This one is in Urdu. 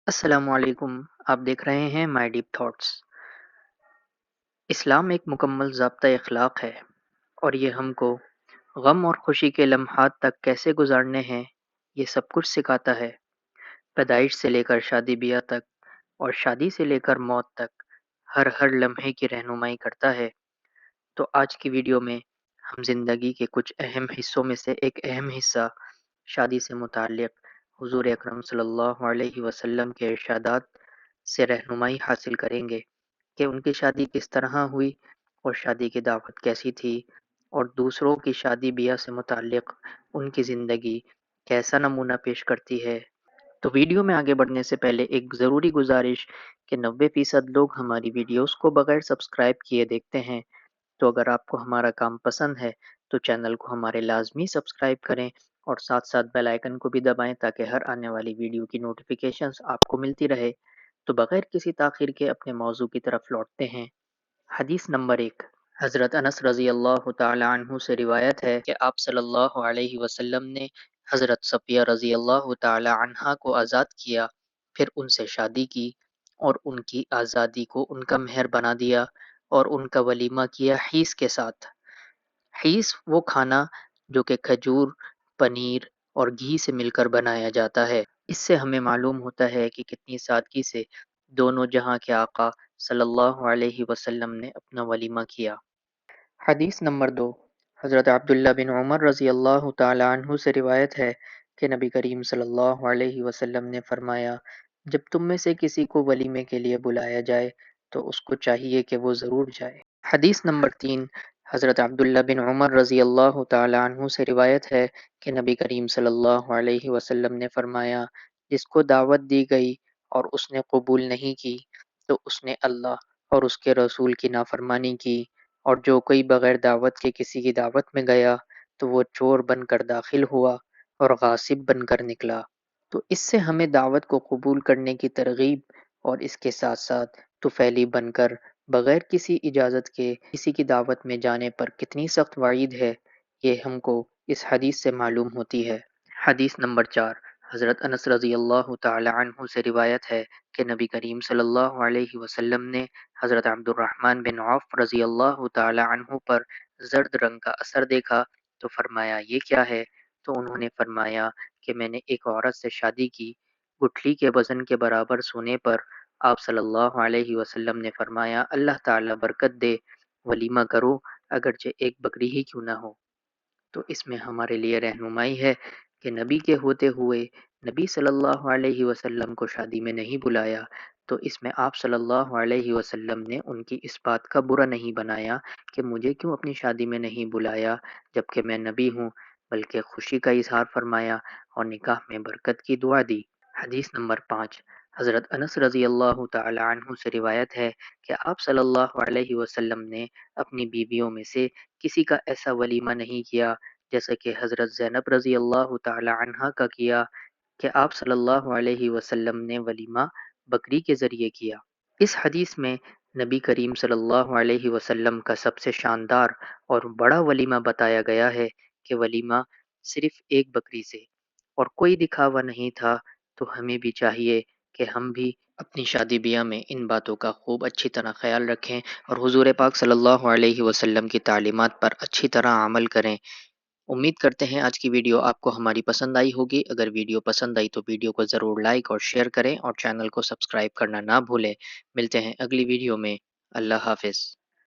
السلام علیکم۔ آپ دیکھ رہے ہیں مائی ڈیپ تھاٹس۔ اسلام ایک مکمل ضابطۂ اخلاق ہے اور یہ ہم کو غم اور خوشی کے لمحات تک کیسے گزارنے ہیں یہ سب کچھ سکھاتا ہے۔ پیدائش سے لے کر شادی بیاہ تک اور شادی سے لے کر موت تک ہر لمحے کی رہنمائی کرتا ہے۔ تو آج کی ویڈیو میں ہم زندگی کے کچھ اہم حصوں میں سے ایک اہم حصہ شادی سے متعلق حضور اکرم صلی اللہ علیہ وسلم کے ارشادات سے رہنمائی حاصل کریں گے کہ ان کی شادی کس طرح ہوئی اور شادی کی دعوت کیسی تھی اور دوسروں کی شادی بیاہ سے متعلق ان کی زندگی کیسا نمونہ پیش کرتی ہے۔ تو ویڈیو میں آگے بڑھنے سے پہلے ایک ضروری گزارش کہ 90% لوگ ہماری ویڈیوز کو بغیر سبسکرائب کیے دیکھتے ہیں، تو اگر آپ کو ہمارا کام پسند ہے تو چینل کو ہمارے لازمی سبسکرائب کریں اور ساتھ ساتھ بیل آئیکن کو بھی دبائیں تاکہ ہر آنے والی ویڈیو کی نوٹیفیکیشنز آپ کو ملتی رہے۔ تو بغیر کسی تاخیر کے اپنے موضوع کی طرف لوٹتے ہیں۔ حدیث نمبر 1۔ حضرت انس رضی اللہ تعالی عنہ سے روایت ہے کہ آپ صلی اللہ علیہ وسلم نے حضرت صفیہ رضی اللہ تعالی عنہا کو آزاد کیا، پھر ان سے شادی کی اور ان کی آزادی کو ان کا مہر بنا دیا اور ان کا ولیمہ کیا حیث کے ساتھ۔ حیث وہ کھانا جو کہ کھجور، پنیر اور گھی سے مل کر بنایا جاتا ہے۔ اس سے ہمیں معلوم ہوتا ہے کہ کتنی سادگی سے دونوں جہاں کے آقا صلی اللہ علیہ وسلم نے اپنا ولیمہ کیا۔ حدیث نمبر 2۔ حضرت عبداللہ بن عمر رضی اللہ تعالی عنہ سے روایت ہے کہ نبی کریم صلی اللہ علیہ وسلم نے فرمایا، جب تم میں سے کسی کو ولیمے کے لیے بلایا جائے تو اس کو چاہیے کہ وہ ضرور جائے۔ حدیث نمبر 3۔ حضرت عبداللہ بن عمر رضی اللہ تعالی عنہ سے روایت ہے کہ نبی کریم صلی اللہ علیہ وسلم نے فرمایا، جس کو دعوت دی گئی اور اس نے قبول نہیں کی تو اس نے اللہ اور اس کے رسول کی نافرمانی کی، اور جو کوئی بغیر دعوت کے کسی کی دعوت میں گیا تو وہ چور بن کر داخل ہوا اور غاصب بن کر نکلا۔ تو اس سے ہمیں دعوت کو قبول کرنے کی ترغیب اور اس کے ساتھ ساتھ طفیلی بن کر بغیر کسی اجازت کے کسی کی دعوت میں جانے پر کتنی سخت وعید ہے یہ ہم کو اس حدیث سے معلوم ہوتی ہے۔ حدیث نمبر 4۔ حضرت انس رضی اللہ تعالی عنہ سے روایت ہے کہ نبی کریم صلی اللہ علیہ وسلم نے حضرت عبد الرحمن بن عوف رضی اللہ تعالی عنہ پر زرد رنگ کا اثر دیکھا تو فرمایا یہ کیا ہے؟ تو انہوں نے فرمایا کہ میں نے ایک عورت سے شادی کی، گٹھلی کے وزن کے برابر سونے پر آپ صلی اللہ علیہ وسلم نے فرمایا اللہ تعالی برکت دے، ولیمہ کرو اگرچہ ایک بکری ہی کیوں نہ ہو۔ تو اس میں ہمارے لیے رہنمائی ہے کہ نبی کے ہوتے ہوئے نبی صلی اللہ علیہ وسلم کو شادی میں نہیں بلایا، تو اس میں آپ صلی اللہ علیہ وسلم نے ان کی اس بات کا برا نہیں بنایا کہ مجھے کیوں اپنی شادی میں نہیں بلایا جبکہ میں نبی ہوں، بلکہ خوشی کا اظہار فرمایا اور نکاح میں برکت کی دعا دی۔ حدیث نمبر 5۔ حضرت انس رضی اللہ تعالی عنہ سے روایت ہے کہ آپ صلی اللہ علیہ وسلم نے اپنی بیویوں میں سے کسی کا ایسا ولیمہ نہیں کیا جیسا کہ حضرت زینب رضی اللہ تعالی عنہا کا کیا کہ آپ صلی اللہ علیہ وسلم نے ولیمہ بکری کے ذریعے کیا۔ اس حدیث میں نبی کریم صلی اللہ علیہ وسلم کا سب سے شاندار اور بڑا ولیمہ بتایا گیا ہے کہ ولیمہ صرف ایک بکری سے اور کوئی دکھاوا نہیں تھا۔ تو ہمیں بھی چاہیے کہ ہم بھی اپنی شادی بیاہ میں ان باتوں کا خوب اچھی طرح خیال رکھیں اور حضور پاک صلی اللہ علیہ وسلم کی تعلیمات پر اچھی طرح عمل کریں۔ امید کرتے ہیں آج کی ویڈیو آپ کو ہماری پسند آئی ہوگی۔ اگر ویڈیو پسند آئی تو ویڈیو کو ضرور لائک اور شیئر کریں اور چینل کو سبسکرائب کرنا نہ بھولیں۔ ملتے ہیں اگلی ویڈیو میں۔ اللہ حافظ۔